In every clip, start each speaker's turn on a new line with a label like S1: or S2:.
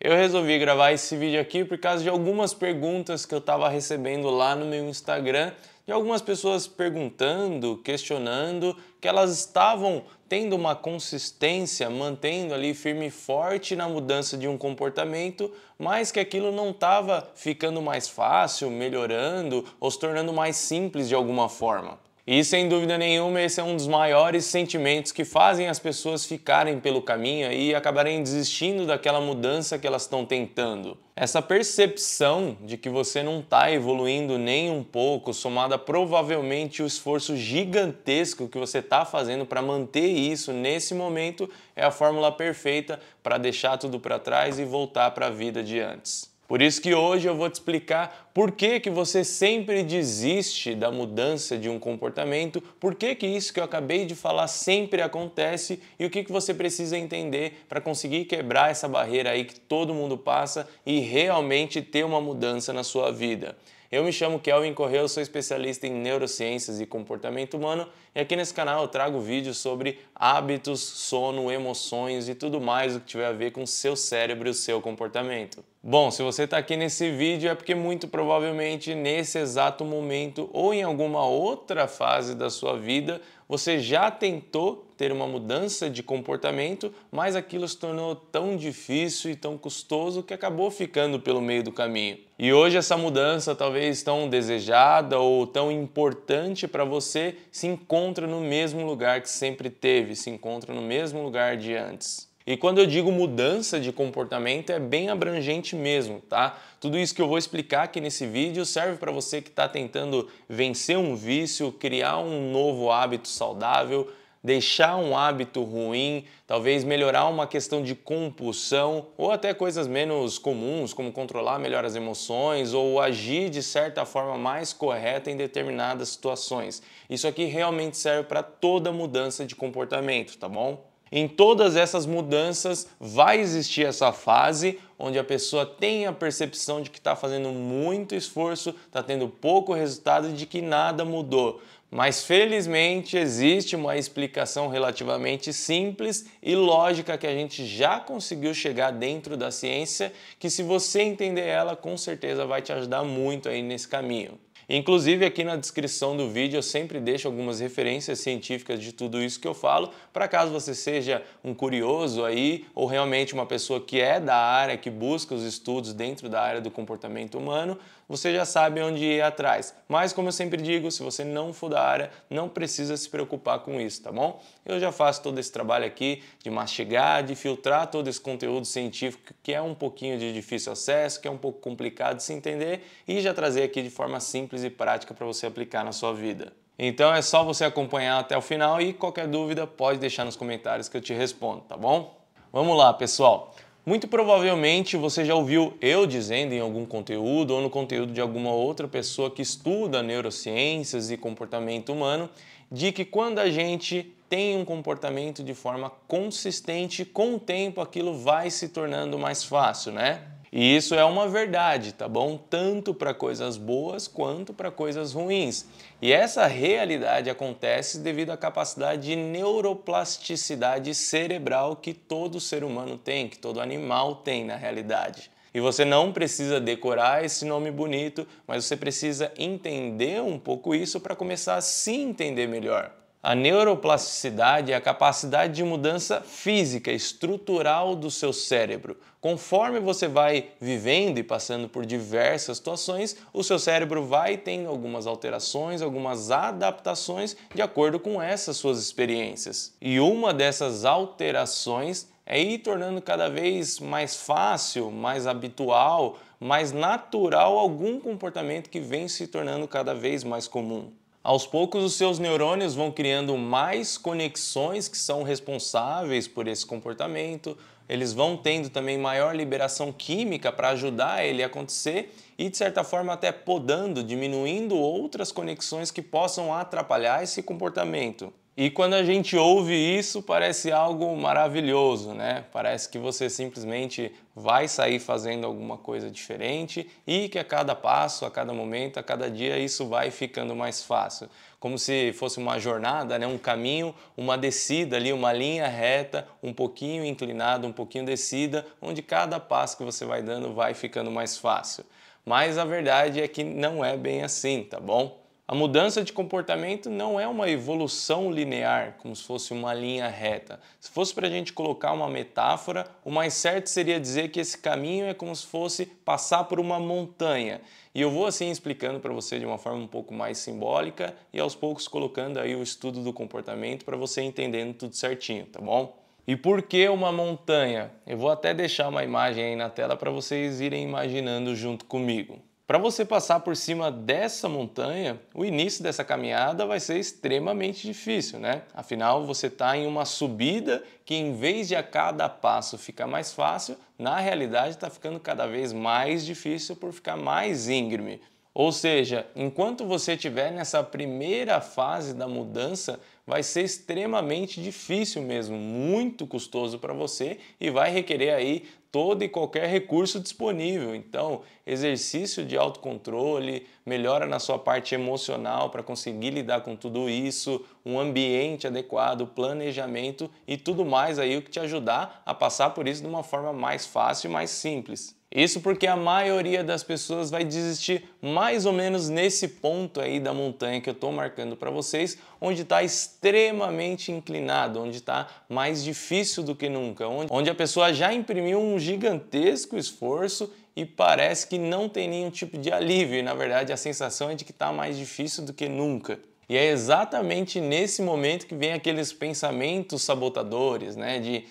S1: Eu resolvi gravar esse vídeo aqui por causa de algumas perguntas que eu estava recebendo lá no meu Instagram, de algumas pessoas perguntando, questionando, que elas estavam tendo uma consistência, mantendo ali firme e forte na mudança de um comportamento, mas que aquilo não estava ficando mais fácil, melhorando ou se tornando mais simples de alguma forma. E sem dúvida nenhuma, esse é um dos maiores sentimentos que fazem as pessoas ficarem pelo caminho e acabarem desistindo daquela mudança que elas estão tentando. Essa percepção de que você não está evoluindo nem um pouco, somada provavelmente o esforço gigantesco que você está fazendo para manter isso nesse momento, é a fórmula perfeita para deixar tudo para trás e voltar para a vida de antes. Por isso que hoje eu vou te explicar por que que você sempre desiste da mudança de um comportamento, por que que isso que eu acabei de falar sempre acontece e o que que você precisa entender para conseguir quebrar essa barreira aí que todo mundo passa e realmente ter uma mudança na sua vida. Eu me chamo Kelvin Corrêa, eu sou especialista em neurociências e comportamento humano e aqui nesse canal eu trago vídeos sobre hábitos, sono, emoções e tudo mais o que tiver a ver com o seu cérebro e o seu comportamento. Bom, se você está aqui nesse vídeo é porque muito provavelmente nesse exato momento ou em alguma outra fase da sua vida você já tentou ter uma mudança de comportamento, mas aquilo se tornou tão difícil e tão custoso que acabou ficando pelo meio do caminho. E hoje essa mudança, talvez tão desejada ou tão importante para você, se encontra no mesmo lugar que sempre teve, se encontra no mesmo lugar de antes. E quando eu digo mudança de comportamento é bem abrangente mesmo, tá? Tudo isso que eu vou explicar aqui nesse vídeo serve para você que está tentando vencer um vício, criar um novo hábito saudável, deixar um hábito ruim, talvez melhorar uma questão de compulsão ou até coisas menos comuns, como controlar melhor as emoções ou agir de certa forma mais correta em determinadas situações. Isso aqui realmente serve para toda mudança de comportamento, tá bom? Em todas essas mudanças vai existir essa fase onde a pessoa tem a percepção de que está fazendo muito esforço, está tendo pouco resultado e de que nada mudou. Mas felizmente existe uma explicação relativamente simples e lógica que a gente já conseguiu chegar dentro da ciência, que se você entender ela, com certeza vai te ajudar muito aí nesse caminho. Inclusive aqui na descrição do vídeo eu sempre deixo algumas referências científicas de tudo isso que eu falo, para caso você seja um curioso aí ou realmente uma pessoa que é da área, que busca os estudos dentro da área do comportamento humano, você já sabe onde ir atrás. Mas como eu sempre digo, se você não for da área, não precisa se preocupar com isso, tá bom? Eu já faço todo esse trabalho aqui de mastigar, de filtrar todo esse conteúdo científico que é um pouquinho de difícil acesso, que é um pouco complicado de se entender e já trazer aqui de forma simples e prática para você aplicar na sua vida. Então é só você acompanhar até o final e qualquer dúvida pode deixar nos comentários que eu te respondo, tá bom? Vamos lá, pessoal! Muito provavelmente você já ouviu eu dizendo em algum conteúdo ou no conteúdo de alguma outra pessoa que estuda neurociências e comportamento humano, de que quando a gente tem um comportamento de forma consistente, com o tempo aquilo vai se tornando mais fácil, né? E isso é uma verdade, tá bom? Tanto para coisas boas quanto para coisas ruins. E essa realidade acontece devido à capacidade de neuroplasticidade cerebral que todo ser humano tem, que todo animal tem na realidade. E você não precisa decorar esse nome bonito, mas você precisa entender um pouco isso para começar a se entender melhor. A neuroplasticidade é a capacidade de mudança física, estrutural do seu cérebro. Conforme você vai vivendo e passando por diversas situações, o seu cérebro vai tendo algumas alterações, algumas adaptações de acordo com essas suas experiências. E uma dessas alterações é ir tornando cada vez mais fácil, mais habitual, mais natural algum comportamento que vem se tornando cada vez mais comum. Aos poucos, os seus neurônios vão criando mais conexões que são responsáveis por esse comportamento, eles vão tendo também maior liberação química para ajudar ele a acontecer e, de certa forma, até podando, diminuindo outras conexões que possam atrapalhar esse comportamento. E quando a gente ouve isso, parece algo maravilhoso, né? Parece que você simplesmente vai sair fazendo alguma coisa diferente e que a cada passo, a cada momento, a cada dia isso vai ficando mais fácil. Como se fosse uma jornada, né? Um caminho, uma descida ali, uma linha reta, um pouquinho inclinada, um pouquinho descida, onde cada passo que você vai dando vai ficando mais fácil. Mas a verdade é que não é bem assim, tá bom? A mudança de comportamento não é uma evolução linear, como se fosse uma linha reta. Se fosse para a gente colocar uma metáfora, o mais certo seria dizer que esse caminho é como se fosse passar por uma montanha. E eu vou assim explicando para você de uma forma um pouco mais simbólica e aos poucos colocando aí o estudo do comportamento para você entendendo tudo certinho, tá bom? E por que uma montanha? Eu vou até deixar uma imagem aí na tela para vocês irem imaginando junto comigo. Para você passar por cima dessa montanha, o início dessa caminhada vai ser extremamente difícil, né? Afinal, você está em uma subida que, em vez de a cada passo ficar mais fácil, na realidade está ficando cada vez mais difícil por ficar mais íngreme. Ou seja, enquanto você estiver nessa primeira fase da mudança, vai ser extremamente difícil mesmo, muito custoso para você e vai requerer aí todo e qualquer recurso disponível. Então, exercício de autocontrole, melhora na sua parte emocional para conseguir lidar com tudo isso, um ambiente adequado, planejamento e tudo mais aí o que te ajudar a passar por isso de uma forma mais fácil e mais simples. Isso porque a maioria das pessoas vai desistir mais ou menos nesse ponto aí da montanha que eu estou marcando para vocês, onde está extremamente inclinado, onde está mais difícil do que nunca, onde a pessoa já imprimiu um gigantesco esforço e parece que não tem nenhum tipo de alívio, e na verdade a sensação é de que está mais difícil do que nunca. E é exatamente nesse momento que vem aqueles pensamentos sabotadores, né? De,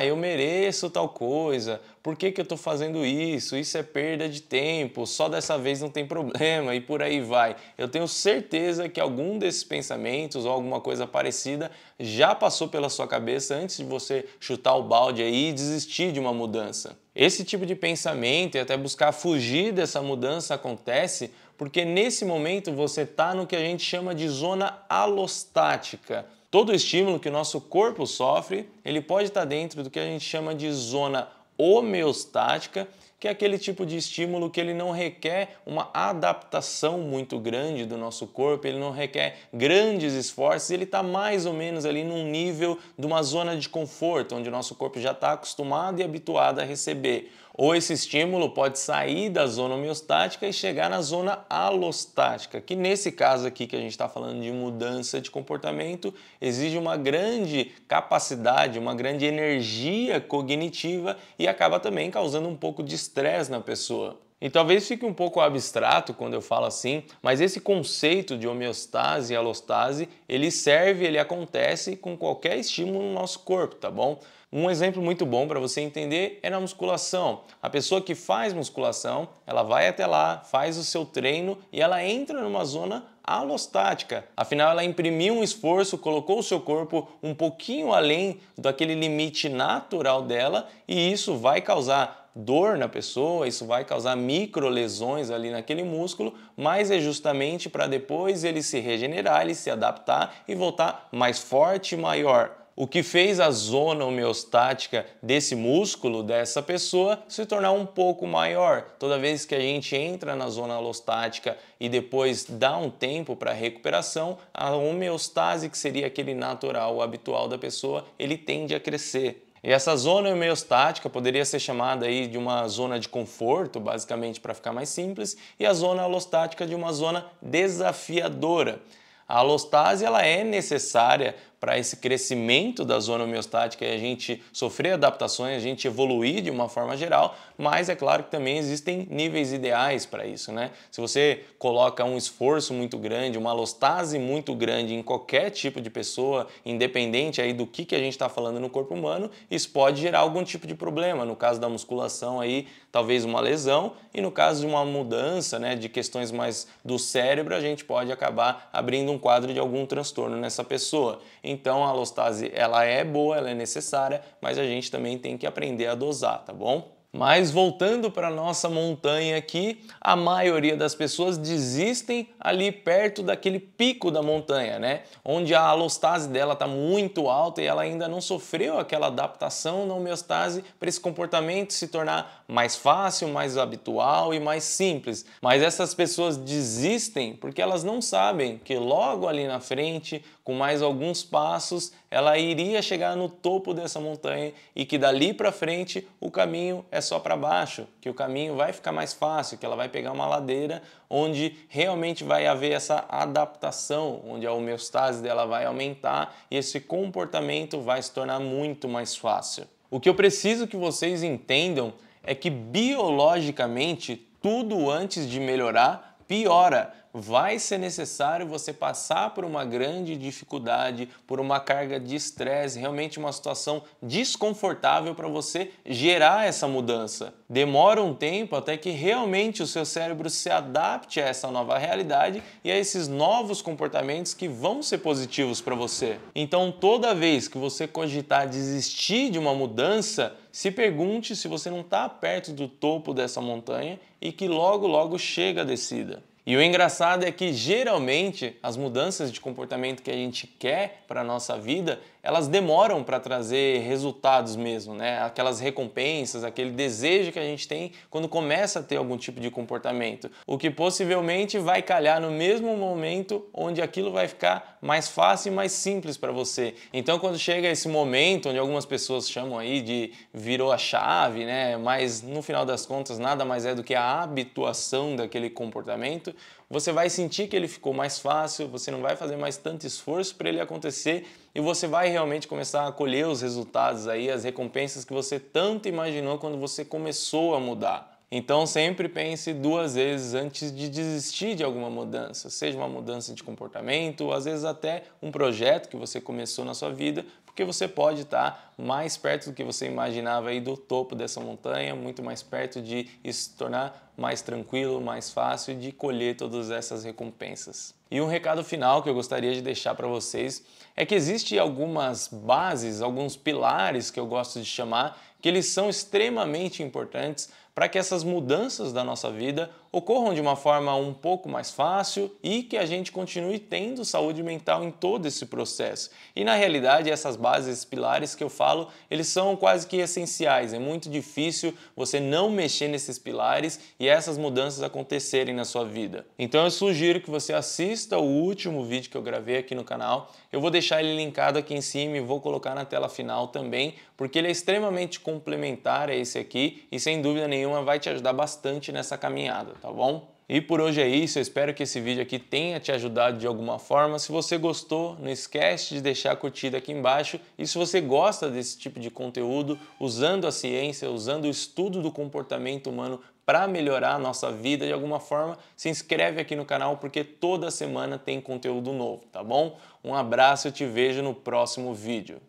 S1: eu mereço tal coisa, por que que eu estou fazendo isso? Isso é perda de tempo, só dessa vez não tem problema e por aí vai. Eu tenho certeza que algum desses pensamentos ou alguma coisa parecida já passou pela sua cabeça antes de você chutar o balde aí e desistir de uma mudança. Esse tipo de pensamento e até buscar fugir dessa mudança acontece porque nesse momento você está no que a gente chama de zona alostática. Todo estímulo que o nosso corpo sofre, ele pode estar dentro do que a gente chama de zona homeostática, que é aquele tipo de estímulo que ele não requer uma adaptação muito grande do nosso corpo, ele não requer grandes esforços, ele está mais ou menos ali num nível de uma zona de conforto, onde o nosso corpo já está acostumado e habituado a receber. Ou esse estímulo pode sair da zona homeostática e chegar na zona alostática, que nesse caso aqui que a gente está falando de mudança de comportamento, exige uma grande capacidade, uma grande energia cognitiva e acaba também causando um pouco de estresse na pessoa. E talvez fique um pouco abstrato quando eu falo assim, mas esse conceito de homeostase e alostase, ele acontece com qualquer estímulo no nosso corpo, tá bom? Um exemplo muito bom para você entender é na musculação. A pessoa que faz musculação, ela vai até lá, faz o seu treino e ela entra numa zona alostática. Afinal, ela imprimiu um esforço, colocou o seu corpo um pouquinho além daquele limite natural dela e isso vai causar dor na pessoa, isso vai causar microlesões ali naquele músculo, mas é justamente para depois ele se regenerar, ele se adaptar e voltar mais forte e maior. O que fez a zona homeostática desse músculo, dessa pessoa, se tornar um pouco maior. Toda vez que a gente entra na zona alostática e depois dá um tempo para recuperação, a homeostase, que seria aquele natural, o habitual da pessoa, ele tende a crescer. E essa zona homeostática poderia ser chamada aí de uma zona de conforto, basicamente para ficar mais simples, e a zona alostática de uma zona desafiadora. A alostase ela é necessária para esse crescimento da zona homeostática e a gente sofrer adaptações, a gente evoluir de uma forma geral, mas é claro que também existem níveis ideais para isso, né? Se você coloca um esforço muito grande, uma alostase muito grande em qualquer tipo de pessoa, independente aí do que a gente está falando no corpo humano, isso pode gerar algum tipo de problema. No caso da musculação aí, talvez uma lesão, e no caso de uma mudança, né, de questões mais do cérebro, a gente pode acabar abrindo um quadro de algum transtorno nessa pessoa. Então a alostase ela é boa, ela é necessária, mas a gente também tem que aprender a dosar, tá bom? Mas voltando para a nossa montanha aqui, a maioria das pessoas desistem ali perto daquele pico da montanha, né? Onde a alostase dela está muito alta e ela ainda não sofreu aquela adaptação na homeostase para esse comportamento se tornar mais fácil, mais habitual e mais simples. Mas essas pessoas desistem porque elas não sabem que logo ali na frente, com mais alguns passos, ela iria chegar no topo dessa montanha e que dali para frente o caminho é só para baixo, que o caminho vai ficar mais fácil, que ela vai pegar uma ladeira onde realmente vai haver essa adaptação, onde a homeostase dela vai aumentar e esse comportamento vai se tornar muito mais fácil. O que eu preciso que vocês entendam é que biologicamente tudo antes de melhorar piora. Vai ser necessário você passar por uma grande dificuldade, por uma carga de estresse, realmente uma situação desconfortável para você gerar essa mudança. Demora um tempo até que realmente o seu cérebro se adapte a essa nova realidade e a esses novos comportamentos que vão ser positivos para você. Então, toda vez que você cogitar desistir de uma mudança, se pergunte se você não está perto do topo dessa montanha e que logo chega a descida. E o engraçado é que geralmente as mudanças de comportamento que a gente quer para a nossa vida, elas demoram para trazer resultados mesmo, né? Aquelas recompensas, aquele desejo que a gente tem quando começa a ter algum tipo de comportamento. O que possivelmente vai calhar no mesmo momento onde aquilo vai ficar mais fácil e mais simples para você. Então quando chega esse momento, onde algumas pessoas chamam aí de virou a chave, né? Mas no final das contas nada mais é do que a habituação daquele comportamento, você vai sentir que ele ficou mais fácil, você não vai fazer mais tanto esforço para ele acontecer e você vai realmente começar a colher os resultados aí, as recompensas que você tanto imaginou quando você começou a mudar. Então sempre pense duas vezes antes de desistir de alguma mudança, seja uma mudança de comportamento, ou às vezes até um projeto que você começou na sua vida, porque você pode estar mais perto do que você imaginava aí do topo dessa montanha, muito mais perto de isso se tornar mais tranquilo, mais fácil de colher todas essas recompensas. E um recado final que eu gostaria de deixar para vocês é que existem algumas bases, alguns pilares que eu gosto de chamar, que eles são extremamente importantes para que essas mudanças da nossa vida ocorram de uma forma um pouco mais fácil e que a gente continue tendo saúde mental em todo esse processo. E na realidade essas bases, esses pilares que eu falo, eles são quase que essenciais. É muito difícil você não mexer nesses pilares e essas mudanças acontecerem na sua vida. Então eu sugiro que você assista o último vídeo que eu gravei aqui no canal. Eu vou deixar ele linkado aqui em cima e vou colocar na tela final também, porque ele é extremamente complementar a esse aqui e sem dúvida nenhuma vai te ajudar bastante nessa caminhada, tá bom? E por hoje é isso, eu espero que esse vídeo aqui tenha te ajudado de alguma forma. Se você gostou, não esquece de deixar a curtida aqui embaixo. E se você gosta desse tipo de conteúdo, usando a ciência, usando o estudo do comportamento humano para melhorar a nossa vida de alguma forma, se inscreve aqui no canal porque toda semana tem conteúdo novo, tá bom? Um abraço, eu te vejo no próximo vídeo.